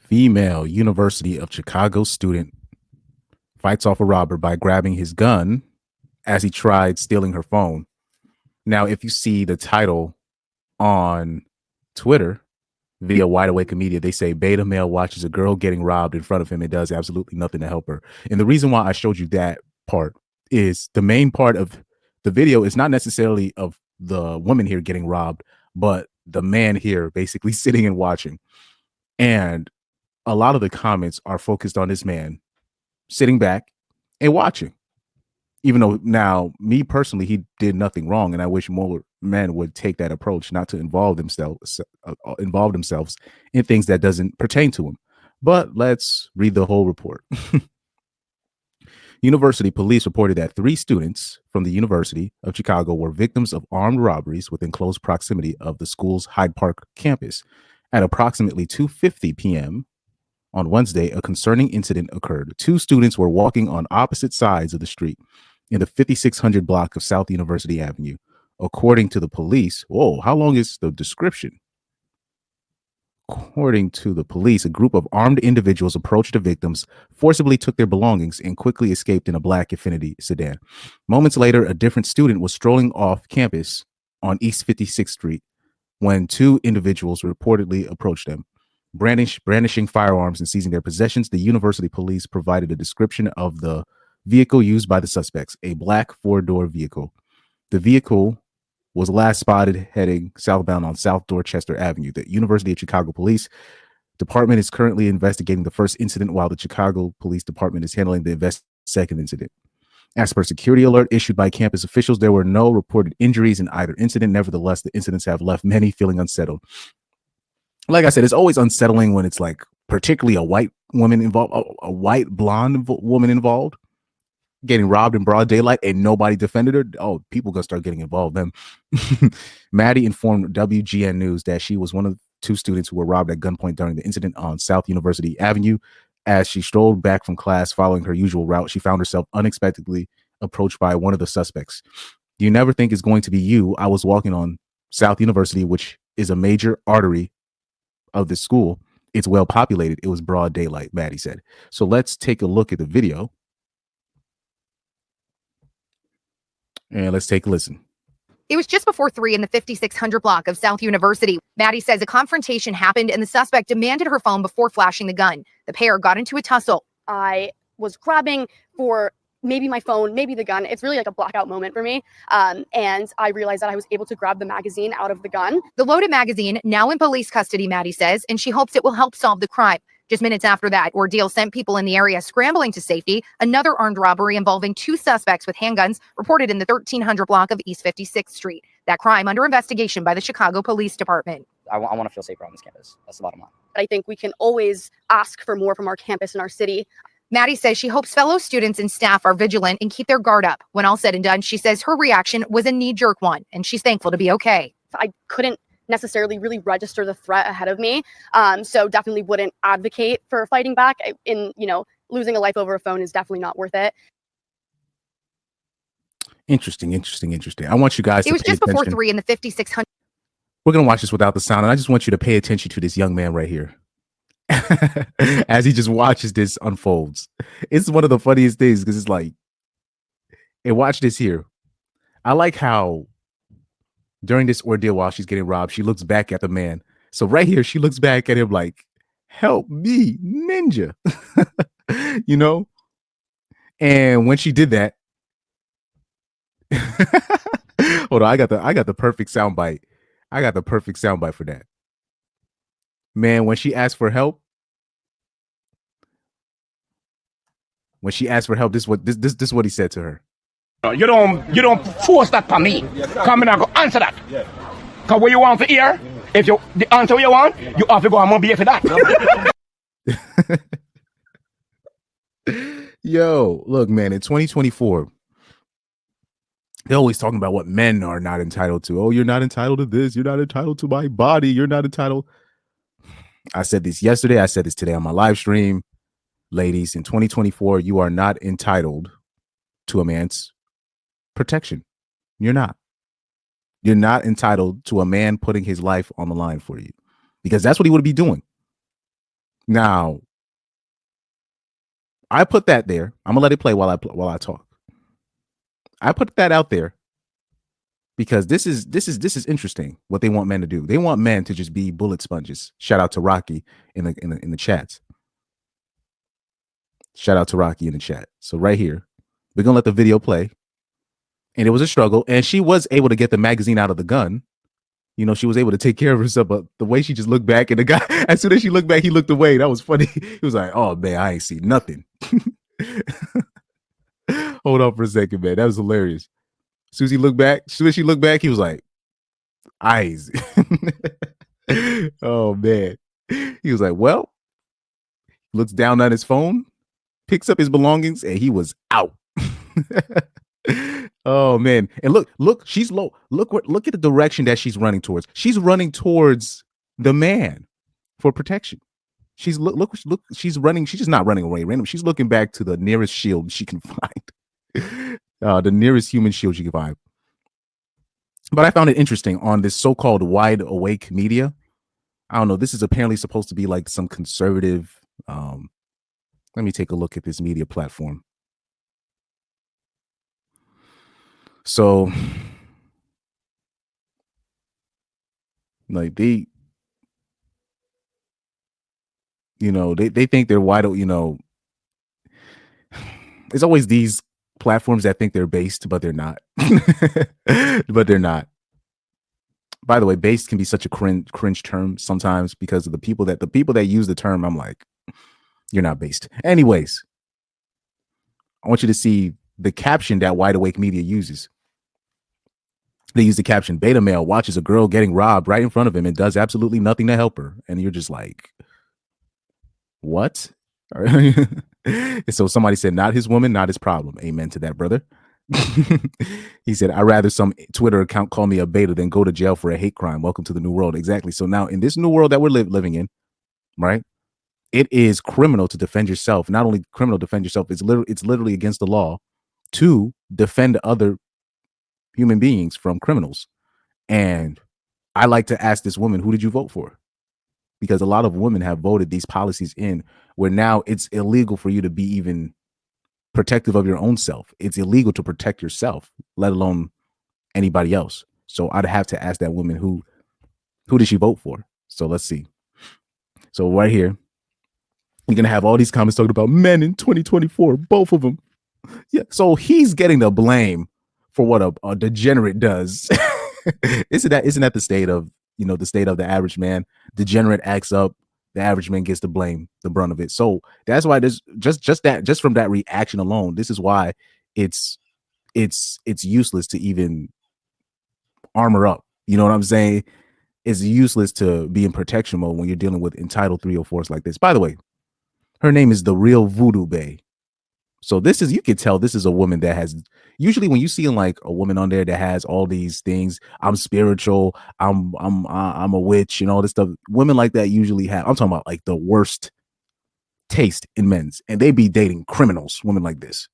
Female University of Chicago student fights off a robber by grabbing his gun as he tried stealing her phone. Now, if you see the title on Twitter via Wide Awake Media, they say beta male watches a girl getting robbed in front of him and does absolutely nothing to help her. And the reason why I showed you that part is the main part of the video is not necessarily of the woman here getting robbed, but the man here basically sitting and watching. And a lot of the comments are focused on this man sitting back and watching. Even though now, me personally, he did nothing wrong, and I wish more men would take that approach, not to involve themselves in things that doesn't pertain to them. But let's read the whole report. University police reported that 3 students from the University of Chicago were victims of armed robberies within close proximity of the school's Hyde Park campus. At approximately 2:50 p.m. on Wednesday, a concerning incident occurred. 2 students were walking on opposite sides of the street in the 5600 block of South University Avenue. According to the police, whoa, how long is the description? According to the police, a group of armed individuals approached the victims, forcibly took their belongings, and quickly escaped in a black Infiniti sedan. Moments later, a different student was strolling off campus on East 56th Street when 2 individuals reportedly approached them, brandishing firearms and seizing their possessions. The university police provided a description of the vehicle used by the suspects, a black 4-door vehicle. The vehicle was last spotted heading southbound on South Dorchester Avenue. The University of Chicago Police Department is currently investigating the first incident, while the Chicago Police Department is handling the second incident. As per security alert issued by campus officials, there were no reported injuries in either incident. Nevertheless, the incidents have left many feeling unsettled. Like I said, it's always unsettling when it's like particularly a white woman involved, a white blonde woman involved, getting robbed in broad daylight and nobody defended her. Oh, people gonna start getting involved then. Maddie informed WGN News that she was one of 2 students who were robbed at gunpoint during the incident on South University Avenue. As she strolled back from class following her usual route, she found herself unexpectedly approached by one of the suspects. You never think it's going to be you. I was walking on South University, which is a major artery of the school. It's well populated. It was broad daylight, Maddie said. So let's take a look at the video. And let's take a listen. It was just before 3 in the 5600 block of South University. Maddie says a confrontation happened and the suspect demanded her phone before flashing the gun. The pair got into a tussle. I was grabbing for maybe my phone, maybe the gun. It's really like a blackout moment for me. And I realized that I was able to grab the magazine out of the gun. The loaded magazine, now in police custody, Maddie says, and she hopes it will help solve the crime. Just minutes after that ordeal sent people in the area scrambling to safety. Another armed robbery involving 2 suspects with handguns reported in the 1300 block of East 56th Street. That crime under investigation by the Chicago Police Department. I want to feel safer on this campus. That's the bottom line. I think we can always ask for more from our campus and our city. Maddie says she hopes fellow students and staff are vigilant and keep their guard up. When all said and done, she says her reaction was a knee-jerk one, and she's thankful to be okay. I couldn't necessarily really register the threat ahead of me. So definitely wouldn't advocate for fighting back. Losing a life over a phone is definitely not worth it. Interesting. I want you guys to pay attention. It was just before 3 in the 5600. We're going to watch this without the sound, and I just want you to pay attention to this young man right here as he just watches this unfolds. It's one of the funniest things because it's like, and watch this here. I like how during this ordeal while she's getting robbed, she looks back at the man. So right here, she looks back at him like, help me, ninja. You know? And when she did that, hold on, I got the perfect soundbite. I got the perfect soundbite for that. Man, when she asked for help, this is what he said to her. You don't force that on me. Come in and go answer that. Cause what you want to hear, if you the answer you want, you have to go and be for that. Yo, look, man, in 2024, they're always talking about what men are not entitled to. Oh, you're not entitled to this. You're not entitled to my body. You're not entitled. I said this yesterday. I said this today on my live stream. Ladies, in 2024, you are not entitled to a man's protection. You're not. You're not entitled to a man putting his life on the line for you, because that's what he would be doing. Now, I put that there. I'm gonna let it play while I talk. I put that out there because this is interesting. What they want men to do. They want men to just be bullet sponges. Shout out to Rocky in the chats. Shout out to Rocky in the chat. So right here, we're gonna let the video play. And it was a struggle, and she was able to get the magazine out of the gun. You know, she was able to take care of herself, but the way she just looked back, and the guy, as soon as she looked back, he looked away. That was funny. He was like, "Oh man, I ain't see nothing." Hold on for a second, man. That was hilarious. As soon as he looked back, as soon as she looked back, he was like, "Eyes." Oh man. He was like, "Well," looks down on his phone, picks up his belongings, and he was out. Oh man. And look, she's low. Look at the direction that she's running towards. She's running towards the man for protection. She's look, she's running, she's just not running away random. She's looking back to the nearest shield she can find. The nearest human shield she can find. But I found it interesting on this so-called Wide Awake Media. I don't know. This is apparently supposed to be like some conservative. Let me take a look at this media platform. So, like they think they're wide. It's always these platforms that think they're based, but they're not. But they're not. By the way, based can be such a cringe term sometimes because of the people that use the term. I'm like, you're not based. Anyways, I want you to see the caption that Wide Awake Media uses. They use the caption, "Beta male watches a girl getting robbed right in front of him and does absolutely nothing to help her." And you're just like, what? So somebody said, "Not his woman, not his problem." Amen to that, brother. He said, "I'd rather some Twitter account call me a beta than go to jail for a hate crime. Welcome to the new world." Exactly. So now in this new world that we're living in, right? It is criminal to defend yourself. Not only criminal to defend yourself, it's literally against the law to defend other human beings from criminals. And I like to ask this woman, who did you vote for? Because a lot of women have voted these policies in where now it's illegal for you to be even protective of your own self. It's illegal to protect yourself, let alone anybody else. So I'd have to ask that woman who did she vote for? So let's see. So right here, you're going to have all these comments talking about men in 2024, both of them. Yeah. So he's getting the blame for what a degenerate does. Isn't that the state of the average man? Degenerate acts up, the average man gets to blame the brunt of it. So that's why there's just from that reaction alone, this is why it's useless to even armor up. You know what I'm saying? It's useless to be in protection mode when you're dealing with entitled 304s like this. By the way, her name is the Real Voodoo Bae. So you can tell this is a woman that has, usually when you see like a woman on there that has all these things, I'm spiritual, I'm a witch, and all this stuff. Women like that usually have, I'm talking about like the worst taste in men's, and they be dating criminals, women like this.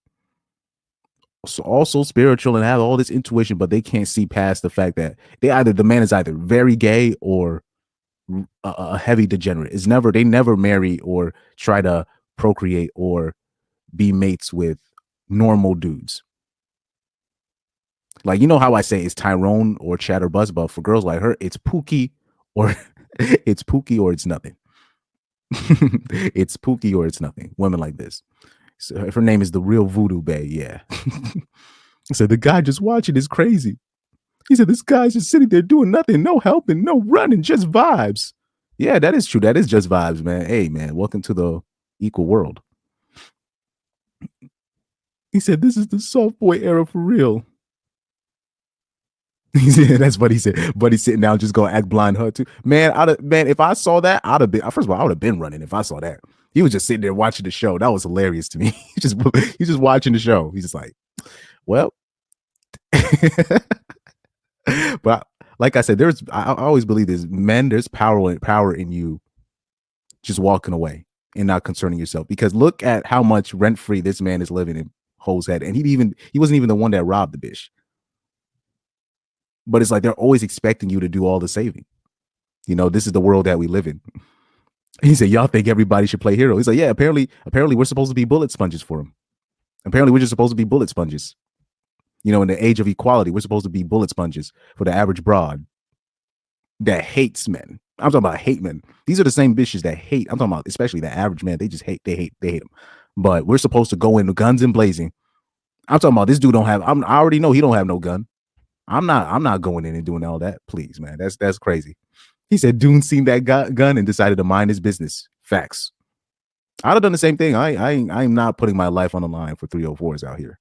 So also spiritual and have all this intuition, but they can't see past the fact that the man is either very gay or a heavy degenerate. They never marry or try to procreate or be mates with normal dudes. Like, you know how I say it's Tyrone or Chatterbuzz, but for girls like her, it's Pookie or it's nothing. It's Pookie or it's nothing. Women like this. So if her name is the Real Voodoo Bae, yeah. So the guy just watching is crazy. He said, this guy's just sitting there doing nothing, no helping, no running, just vibes. Yeah, that is true. That is just vibes, man. Hey, man, welcome to the equal world. He said, this is the soft boy era for real. He said, that's what he said. Buddy sitting down, just gonna act blind her too. Man, if I saw that, I'd have been, first of all, I would have been running if I saw that. He was just sitting there watching the show. That was hilarious to me. He's just watching the show. He's just like, well. But like I said, I always believe this. Men, there's power in you just walking away and not concerning yourself. Because look at how much rent-free this man is living in Ho's head. And he wasn't even the one that robbed the bitch. But it's like they're always expecting you to do all the saving. You know, this is the world that we live in. He said, y'all think everybody should play hero. He's like, yeah, apparently we're supposed to be bullet sponges for him. Apparently we're just supposed to be bullet sponges. You know, in the age of equality, we're supposed to be bullet sponges for the average broad that hates men. I'm talking about hate men. These are the same bitches that hate. I'm talking about especially the average man. They just hate. They hate them. But we're supposed to go in guns and blazing. I'm talking about this dude don't have. I already know he don't have no gun. I'm not going in and doing all that. Please, man. That's crazy. He said Dune seen that gun and decided to mind his business. Facts. I'd have done the same thing. I'm not putting my life on the line for 304s out here.